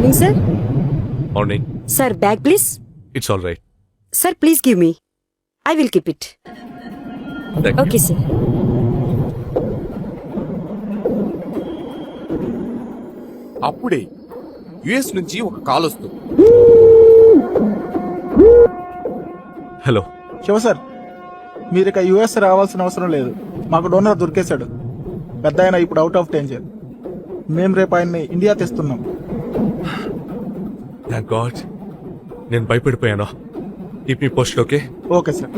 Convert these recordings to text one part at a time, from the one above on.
Morning sir. Morning. Sir bag please. It's all right. Sir please give me. I will keep it. Okay sir. అప్పుడే US నుంచి ఒక call వస్తుంది. Hello Shiva sir, మీరు ఇక US రావాల్సిన అవసరం లేదు. మాకు డోనర్ దొరికేశాడు. పెద్ద ఆయన ఇప్పుడు అవుట్ ఆఫ్ డేంజర్. మేము రేపు ఆయన్ని ఇండియా తెస్తున్నాం. Thank God. నేను భయపడిపోయాను. Keep me posted. Okay. Okay sir.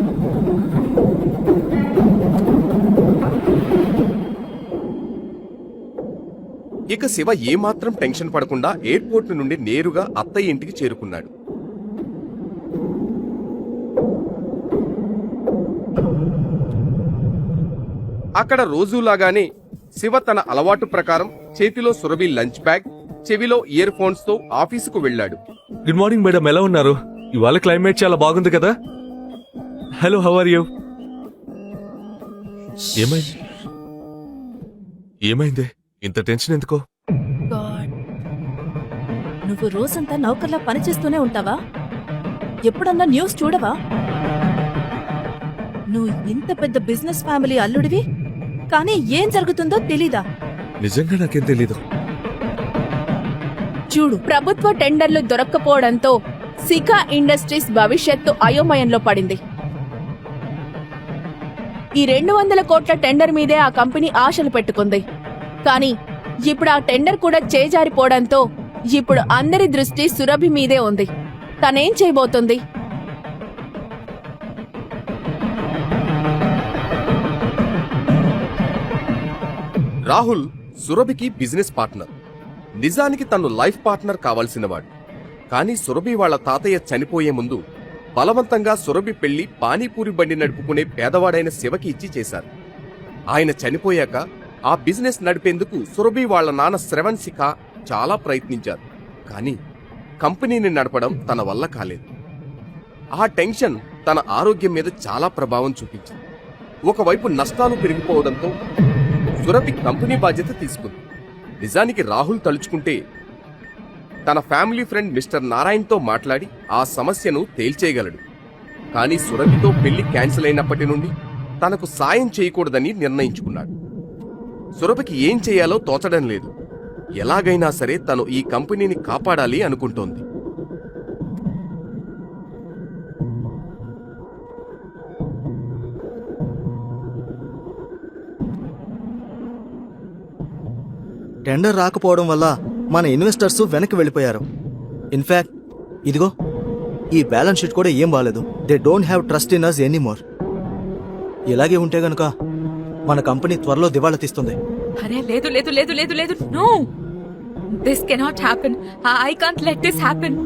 ఇక శివ ఏమాత్రం టెన్షన్ పడకుండా ఎయిర్పోర్ట్ నుండి నేరుగా అత్తయ్య ఇంటికి చేరుకున్నాడు. అక్కడ రోజులాగానే శివ తన అలవాటు ప్రకారం చేతిలో సురభి లంచ్ బ్యాగ్, చెవిలో ఇయర్ ఫోన్స్ తో ఆఫీసుకు వెళ్ళాడు. గుడ్ మార్నింగ్ మేడం, ఎలా ఉన్నారు? ఇవాళ క్లైమేట్ చాలా బాగుంది కదా. Hello, how are you? ఏమైంది? ఇంత టెన్షన్ ఎందుకో? నువ్వు రోజంతా నౌకర్లా పనిచేస్తూనే ఉంటావా? ఎప్పుడన్నా న్యూస్ చూడవా? నువ్వు ఇంత పెద్ద బిజినెస్ ఫ్యామిలీ అల్లుడివి, కానీ ఏం జరుగుతుందో తెలీదా? నిజంగా నాకేం తెలీదు. చూడు, ప్రభుత్వ టెండర్లు దొరక్కపోవడంతో సికా ఇండస్ట్రీస్ భవిష్యత్తు అయోమయంలో పడింది. ఈ 200 కోట్ల టెండర్ మీదే ఆ కంపెనీ ఆశలు పెట్టుకుంది. కానీ ఇప్పుడు ఆ టెండర్ కూడా చేజారిపోవడంతో ఇప్పుడు అందరి దృష్టి సురభి మీదే ఉంది. తనేం చేయబోతుంది? రాహుల్ సురభికి బిజినెస్ పార్ట్నర్. నిజానికి తను లైఫ్ పార్ట్నర్ కావాల్సినవాడు. కానీ సురభి వాళ్ల తాతయ్య చనిపోయే ముందు బలవంతంగా సురభి పెళ్లి పానీపూరి బండి నడుపుకునే పేదవాడైన శివకి ఇచ్చి చేశారు. ఆయన చనిపోయాక ఆ బిజినెస్ నడిపేందుకు సురభి వాళ్ల నాన్న శ్రవణ్ శిఖ చాలా ప్రయత్నించారు. కానీ కంపెనీని నడపడం తన వల్ల కాలేదు. ఆ టెన్షన్ తన ఆరోగ్యం మీద చాలా ప్రభావం చూపించింది. ఒకవైపు నష్టాలు పెరిగిపోవడంతో సురభి కంపెనీ బాధ్యత తీసుకుంది. నిజానికి రాహుల్ తలుచుకుంటే తన ఫ్యామిలీ ఫ్రెండ్ మిస్టర్ నారాయణ్తో మాట్లాడి ఆ సమస్యను తేల్చేయగలడు. కానీ సురభితో పెళ్లి క్యాన్సిల్ అయినప్పటి నుండి తనకు సాయం చేయకూడదని నిర్ణయించుకున్నాడు. సురభికి ఏం చేయాలో తోచడం లేదు. ఎలాగైనా సరే తను ఈ కంపెనీని కాపాడాలి అనుకుంటోంది. టెండర్ రాకపోవడం వల్ల మన ఇన్వెస్టర్స్ వెనక్కి వెళ్ళిపోయారు. ఇన్ఫాక్ట్ ఇదిగో ఈ బ్యాలెన్స్ షీట్ కూడా ఏం బాలేదు. They don't have trust in us anymore. ఇలాగే ఉంటే గనుక మన కంపెనీ త్వరలో దివాళా తీస్తుంది. అరే లేదు లేదు లేదు లేదు లేదు, no, this cannot happen. I can't let this happen.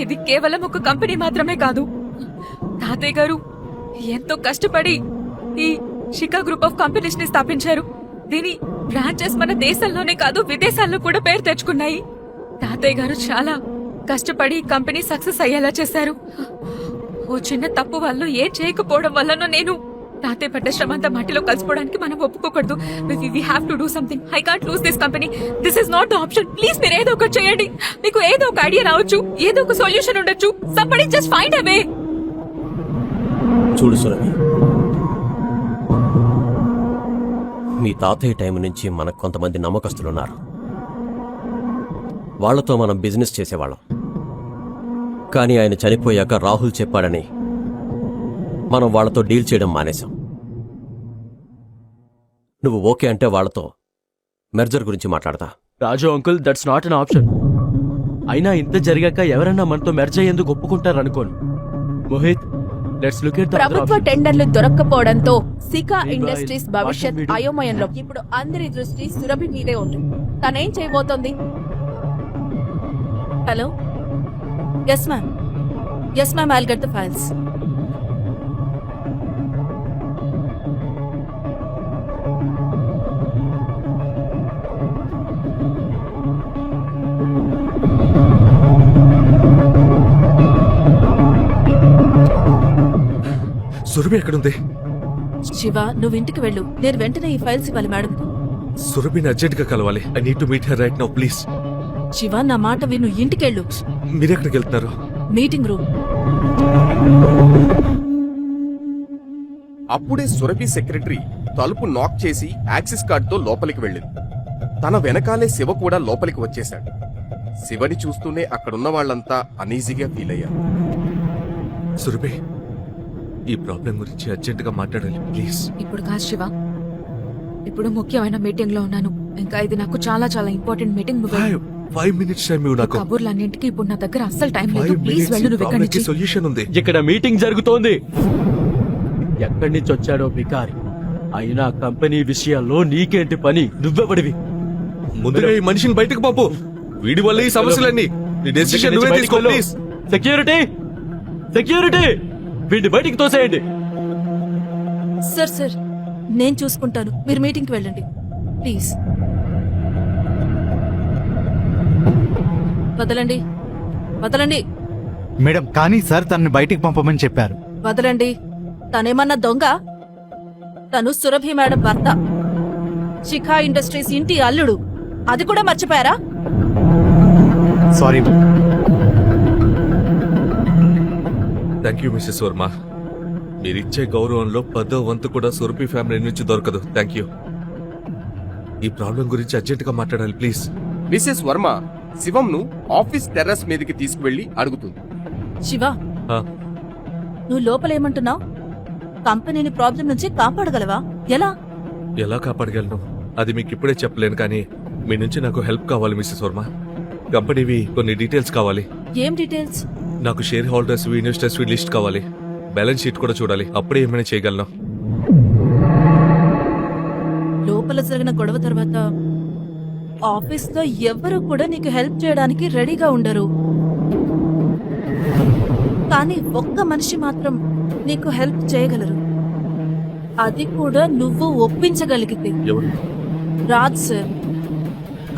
ఇది కేవలం ఒక కంపెనీ మాత్రమే కాదు. తాతయ్య గారు ఎంతో కష్టపడి ఈ షికా గ్రూప్ ఆఫ్ కంపెనీస్ ని స్థాపించారు. దీని బ్రాంచెస్ మన దేశంలోనే కాదు విదేశాల్లో కూడా పేరు తెచ్చుకున్నాయి. తాతయ్య గారు చాలా కష్టపడి కంపెనీ సక్సెస్ అయ్యేలా చేశారు. ఓ చిన్న తప్పు వల్ల ఏం చేయకపోవడం వల్లనో నేను తాతయ్య పడ్డ శ్రమంతా మట్టిలో కలిసిపోవడానికి మనం ఒప్పుకోకూడదు. We have to do something. I can't lose this company. This is not the option. Please మీరు ఏదో ఒకటి చేయండి. మీకు ఏదో ఒక ఐడియా రావచ్చు, ఏదో ఒక సొల్యూషన్ ఉండొచ్చు. Somebody just find a way. చూడు సురభి, మీ తాతయ్య టైం నుంచి మనకు కొంతమంది నమ్మకస్తులున్నారు. వాళ్లతో మనం బిజినెస్ చేసేవాళ్ళం. కానీ ఆయన చనిపోయాక రాహుల్ చెప్పాడని మనం వాళ్లతో డీల్ చేయడం మానేశాం. నువ్వు ఓకే అంటే వాళ్లతో మెర్జర్ గురించి మాట్లాడతా. Raju uncle, that's not an option. అయినా ఇంత జరిగాక ఎవరన్నా మనతో మెర్జ్ అయ్యేందుకు ఒప్పుకుంటారనుకోను. Mohit, let's look at the ప్రభుత్వ టెండర్లు దొరక్కపోవడంతో సికా ఇండస్ట్రీస్ భవిష్యత్ అయోమయంలో. ఇప్పుడు అందరి దృష్టి సురభి మీదే ఉంది. తనేం చేయబోతోంది? Hello, yes ma'am, yes ma'am, I'll get the files. Surabhi ఎక్కడుంది? శివ, నువ్వు ఇంటికి వెళ్ళు. నేను వెంటనే ఈ ఫైల్స్ ఇవ్వాలి మేడం. సురభిని అర్జెంట్ గా కలవాలి. I need to meet her right now please. Shiva నా మాట విను, ఇంటికెళ్ళు. మీరెక్కడికి వెళ్తున్నారు? Meeting room. అప్పుడే సురభి సెక్రటరీ తలుపు నాక్ చేసి యాక్సిస్ కార్డుతో లోపలికి వెళ్ళింది. తన వెనకాలే శివ కూడా లోపలికి వచ్చేశాడు. శివని చూస్తూనే అక్కడున్న వాళ్ళంతా అనీజీగా ఫీల్ అయ్యారు. సురభి, ఈ ప్రాబ్లం గురించి అర్జెంటుగా మాట్లాడాలి ప్లీజ్. ఇప్పుడు కాదు శివ, ఇప్పుడు ముఖ్యమైన మీటింగ్ లో ఉన్నాను. ఇంకా ఇది నాకు చాలా చాలా ఇంపార్టెంట్ మీటింగ్. నువ్వు వెళ్ళు. 5 minutes టైం ఇవ్వు నాకు. కబుర్లన్నింటికి ఇప్పుడు నా దగ్గర అస్సలు టైం 5 లేదు. ప్లీజ్ minutes వెళ్ళు, ఈ నువ్వు ఇక్కడి ప్రాబ్లంకి నుంచి. సొల్యూషన్ ఉంది. ఇక్కడ మీటింగ్ జరుగుతోంది. ఎక్కడి నుంచి వచ్చాడో బికారి, అయినా కంపెనీ విషయాల్లో నీకేంటి పని? నువ్వెవడివి? ముందుగా ఈ మనిషిని బయటకు పంపు. వీడి వల్ల ఈ సమస్యలన్నీ. నీ డెసిషన్ నువ్వే తీసుకో ప్లీజ్. సెక్యూరిటీ, సెక్యూరిటీ, వీడిని బయటికి తోసేయండి. సార్ నేను చూసుకుంటాను, మీరు మీటింగ్కి వెళ్ళండి ప్లీజ్. వదలండి, వదలండి, మేడం, కానీ సార్ తనని బయటికి పంపమని చెప్పారు. వదలండి. తనేమన్నా దొంగ? తను సురభి మేడం భర్త, శిఖా ఇండస్ట్రీస్ ఇంటి అల్లుడు. అది కూడా మర్చిపోయారా? Sorry. Thank you Mrs Varma. మీరిచ్చే గౌరవంలో 10వ వంతు కూడా సురభి ఫ్యామిలీ నుంచి దొరకదు. Thank you. ఈ ప్రాబ్లం గురించి అర్జెంటుగా మాట్లాడాలి ప్లీజ్. మిసెస్ వర్మ శివంను ఆఫీస్ టెర్రస్ మీదకి తీసుకువెళ్లి అడుగుతుంది. శివ, ఆ, నువ్వు లోపలేమంటున్నావు? కంపెనీని ప్రాబ్లం నుంచి కాపాడగలవా? ఎలా? ఎలా కాపాడగలను అది మీకు ఇప్పుడే చెప్పలేను, కానీ మీ నుంచి నాకు హెల్ప్ కావాలి మిస్సెస్ వర్మ. కంపెనీవి కొన్ని డీటెయిల్స్ కావాలి. ఏం డీటెయిల్స్? నాకు షేర్ హోల్డర్స్ ఇన్వెస్టర్స్ లిస్ట్ కావాలి. బ్యాలెన్స్ షీట్ కూడా చూడాలి. అప్పుడే ఏమైనా చేయగలను. లోపల జరిగిన గొడవ తర్వాత ఆఫీస్ లో ఎవ్వరూ కూడా నీకు హెల్ప్ చేయడానికి రెడీగా ఉండరు. కానీ ఒక్క మనిషి మాత్రం నీకు హెల్ప్ చేయగలరు. అది కూడా నువ్వు ఒప్పించగలిగితే. ఎవరు? Raj sir.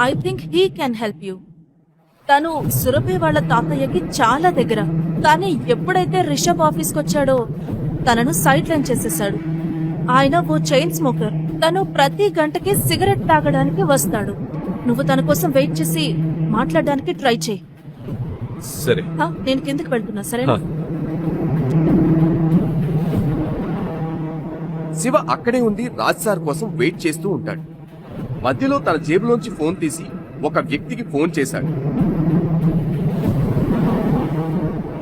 I think he can help you. తను సురభి వాళ్ళ తాతయ్యకి చాలా దగ్గర. కానీ ఎప్పుడైతే రిషబ్ ఆఫీస్కి వచ్చాడో తనను సైడ్ లైన్ చేసేశాడు. ఆయన ఓ చైన్ స్మోకర్. తను ప్రతి గంటకి సిగరెట్ తాగడానికి వస్తాడు. నువ్వు తన కోసం వెయిట్ చేసి మాట్లాడడానికి ట్రై చేయి. సరే. నేను కిందకి వెళ్తున్నా, సరేనా? శివ అక్కడే ఉండి రాజ్ సార్ కోసం వెయిట్ చేస్తూ ఉంటాడు. మధ్యలో తన జేబులోంచి ఫోన్ తీసి ఒక వ్యక్తికి ఫోన్ చేశాడు.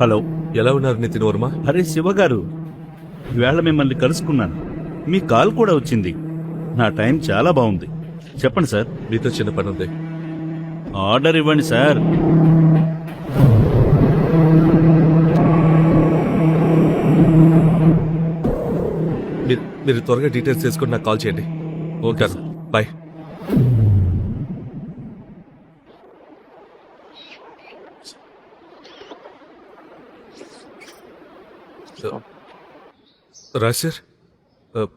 హలో, ఎలా ఉన్నారు నితిన్ వర్మ? అరే శివ గారు, ఈవేళ మిమ్మల్ని కలుసుకున్నాను. మీ కాల్ కూడా వచ్చింది. నా టైం చాలా బాగుంది. చెప్పండి సార్. మీతో చిన్న పని ఉంది. ఆర్డర్ ఇవ్వండి సార్. మీరు త్వరగా డీటెయిల్స్ తీసుకుని నాకు కాల్ చేయండి. Okay bye. Raj sir,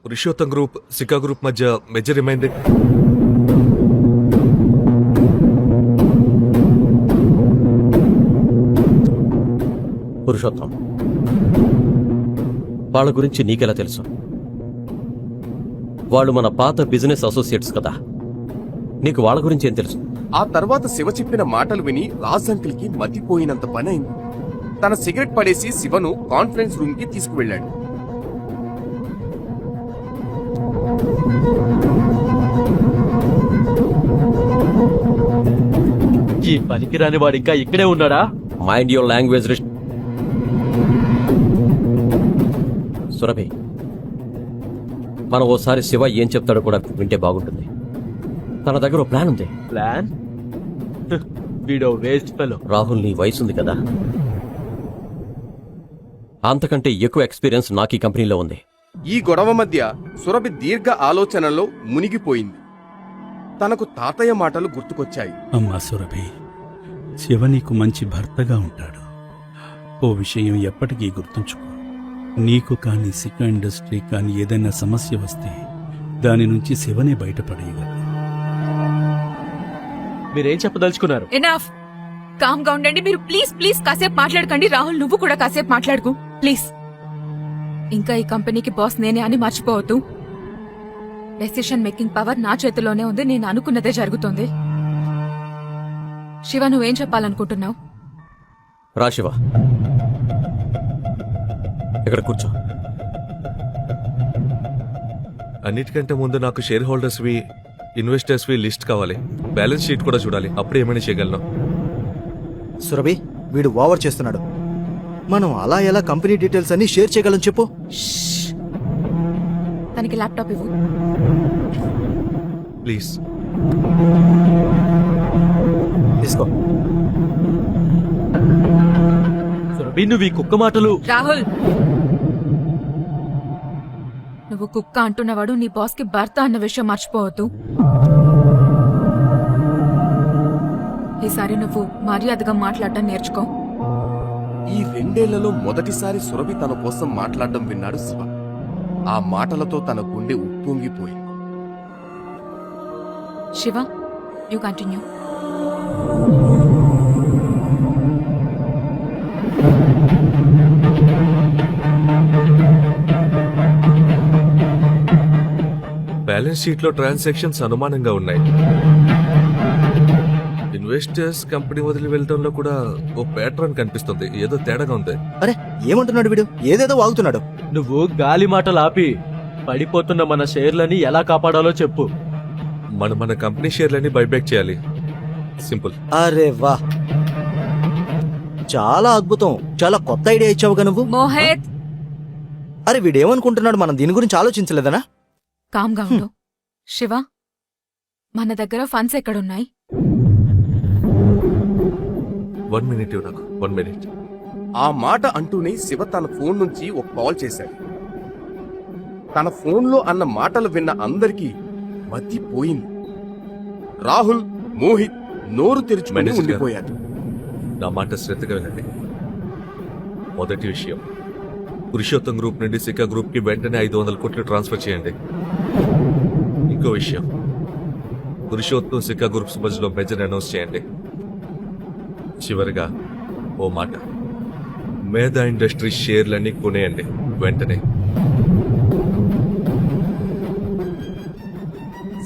Purushottam group Sika group మధ్య మెజర్ ఏమైంది? పురుషోత్తం, వాళ్ళ గురించి నీకెలా తెలుసు? వాళ్ళు మన పాత బిజినెస్ అసోసియేట్స్ కదా. నీకు వాళ్ళ గురించి ఏం తెలుసు? ఆ తర్వాత శివ చెప్పిన మాటలు విని రాజ్ అంకిల్ కి మతిపోయినంత పని అయింది. తన సిగరెట్ పడేసి శివను కాన్ఫరెన్స్ రూమ్ కి తీసుకువెళ్ళాడు. ఈ పనికిరాని వాడు ఇంకా ఇక్కడే ఉన్నాడా? Mind your language. సురభి, మనం ఓసారి శివ ఏం చెప్తాడో కూడా వింటే బాగుంటుంది. తన దగ్గర ఓ ప్లాన్ ఉంది. ప్లాన్? వీడో వేస్ట్ ఫెలో. రాహుల్, నీ వయసు ఉంది కదా, అంతకంటే ఎక్కువ ఎక్స్పీరియన్స్ నాకు ఈ కంపెనీలో ఉంది. ఈ గొడవ మధ్య సురభి దీర్ఘ ఆలోచనలో మునిగిపోయింది. తనకు తాతయ్య మాటలు గుర్తుకొచ్చాయి. అమ్మా సురభి, శివ నీకు మంచి భర్తగా ఉంటాడు. ఓ విషయం ఎప్పటికీ గుర్తుంచుకో. నీకు కానీ సికా ఇండస్ట్రీ కానీ ఏదైనా సమస్య వస్తే దాని నుంచి శివనే బయటపడేయగలరు. మీరేం చెప్పదలుచుకున్నారు? ఎనఫ్. కామ్ గా ఉండండి మీరు. ప్లీజ్ ప్లీజ్ కాసేపు మాట్లాడకండి. రాహుల్, నువ్వు కూడా కాసేపు మాట్లాడుకు ప్లీజ్. ఇంకా ఈ కంపెనీకి బాస్ నేనే అని మర్చిపోవద్దు. డెసిషన్ మేకింగ్ పవర్ నా చేతిలోనే ఉంది. నేను అనుకున్నదే జరుగుతుంది. శివ నువ్వేం చెప్పాలనుకుంటున్నావు? రా శివ, ఇక్కడ కూర్చో. అన్నిటికంటే ముందు నాకు షేర్ హోల్డర్స్వి ఇన్వెస్టర్స్వి లిస్ట్ కావాలి. బ్యాలెన్స్ షీట్ కూడా చూడాలి. అప్పుడు ఏమైనా చేయగలను. సురభి, వీడు ఓవర్ చేస్తున్నాడు. మనం అలా ఎలా కంపెనీ డీటెయిల్స్ అన్ని షేర్ చేయగలం చెప్పు. తనకి ల్యాప్టాప్ ఇవ్వు. ప్లీజ్. తీసుకో. సురభి, నువ్వు ఈ కుక్క మాటలు. రాహుల్, నువ్వు కుక్క అంటున్నవాడు నీ బాస్ కి భర్త అన్న విషయం మర్చిపోవద్దు. ఈసారి నువ్వు మర్యాదగా మాట్లాడటం నేర్చుకో. ఈ 2 ఏళ్లలో మొదటిసారి సురభి తన కోసం మాట్లాడడం విన్నాడు శివ. ఆ మాటలతో తన గుండె ఉప్పొంగిపోయింది. Shiva, you continue. Balance sheet లో ట్రాన్సాక్షన్స్ అనుమానంగా ఉన్నాయి. ఇన్వెస్టర్స్ కంపెనీ వదిలి వెళ్ళడంలో కూడా ఓ ప్యాటర్న్ కనిపిస్తుంది. ఏదో తేడాగా ఉంది. అరే, ఏమంటున్నాడు వీడు? ఏదేదో వాగుతున్నాడు. నువ్వు గాలి మాటలు ఆపి పడిపోతున్న మన షేర్లని ఎలా కాపాడాలో చెప్పు. మన కంపెనీ షేర్లని బైబ్యాక్ చేయాలి. సింపుల్. అరే వా, చాలా అద్భుతం. చాలా కొత్త ఐడియా ఇచ్చావుగా నువ్వు. మోహిత్, అరే, వీడేమనుకుంటున్నాడు? మనం దీని గురించి ఆలోచించలేదనా? కామ్గా ఉండు. శివ, మన దగ్గర ఫండ్స్ ఎక్కడున్నాయి? 1 minute నాకు. 1 minute. ఆ మాట అంటూనే శివ తన ఫోన్ నుంచి ఒక కాల్ చేశాడు. తన ఫోన్లో అన్న మాటలు విన్న అందరికీ మతిపోయింది. రాహుల్, మోహిత్ నోరు తెరుచుకుని మేనేజర్ గారు. ఉండిపోయారు. నా మాట శ్రద్ధగా వినండి. మొదటి విషయం, పురుషోత్తం గ్రూప్ నుండి సికా గ్రూప్ కి వెంటనే 500 కోట్లు ట్రాన్స్ఫర్ చేయండి. ఇంకో విషయం, పురుషోత్తం సికా గ్రూప్స్ మధ్యలో మెజర్ అనౌన్స్ చేయండి. చివరిగా ఓ మాట, మేధా ఇండస్ట్రీ షేర్లన్నీ కొనేయండి వెంటనే.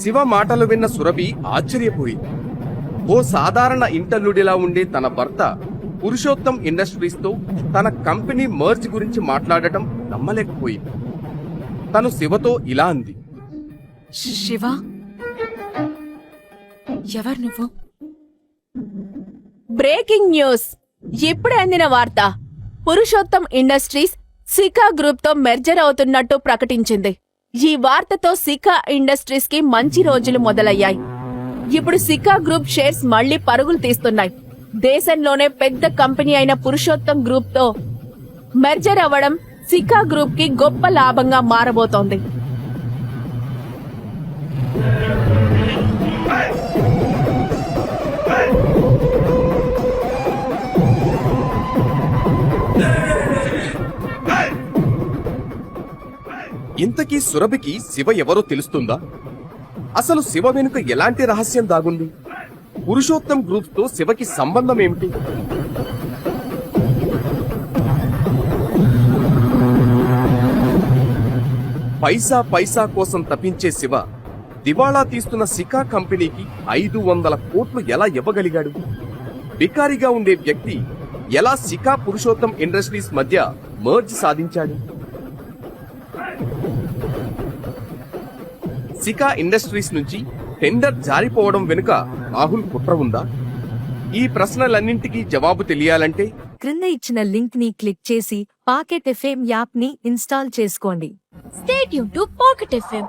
శివ మాటలు విన్న సురభి ఆశ్చర్యపోయింది. ఓ సాధారణ ఇంటర్లుడిలా ఉండే తన భర్త పురుషోత్తం ఇండస్ట్రీస్ తో తన కంపెనీ మర్జ్ గురించి మాట్లాడటం నమ్మలేకపోయింది. తను శివతో ఇలా అంది. శివ, ఎవరు నువ్వు? Breaking news! ఇప్పుడే అందిన వార్త. పురుషోత్తం ఇండస్ట్రీస్ సికా గ్రూప్ తో మెర్జర్ అవుతున్నట్టు ప్రకటించింది. ఈ వార్తతో సికా ఇండస్ట్రీస్ కి మంచి రోజులు మొదలయ్యాయి. ఇప్పుడు సికా గ్రూప్ షేర్స్ మళ్లీ పరుగులు తీస్తున్నాయి. దేశంలోనే పెద్ద కంపెనీ అయిన పురుషోత్తం గ్రూప్ తో మెర్జర్ అవ్వడం సికా గ్రూప్ కి గొప్ప లాభంగా మారబోతోంది. ఇంతకీ సురభికి శివ ఎవరో తెలుస్తుందా? అసలు శివ వెనుక ఎలాంటి రహస్యం దాగుంది? పురుషోత్తం గ్రూప్స్ తో శివకి సంబంధం ఏమిటి? పైసా పైసా కోసం తప్పించే శివ దివాళా తీస్తున్న సికా కంపెనీకి 500 కోట్లు ఎలా ఇవ్వగలిగాడు? బికారిగా ఉండే వ్యక్తి ఎలా సికా పురుషోత్తం ఇండస్ట్రీస్ మధ్య మర్జ్ సాధించాడు? సికా ఇండస్ట్రీస్ నుంచి టెండర్ జారిపోవడం వెనుక రాహుల్ కుట్ర ఉందా? ఈ ప్రశ్నలన్నింటికీ జవాబు తెలియాలంటే క్రింద ఇచ్చిన లింక్ ని క్లిక్ చేసి పాకెట్ ఎఫ్ఎం యాప్ ని ఇన్స్టాల్ చేసుకోండి. Stay tuned to Pocket FM.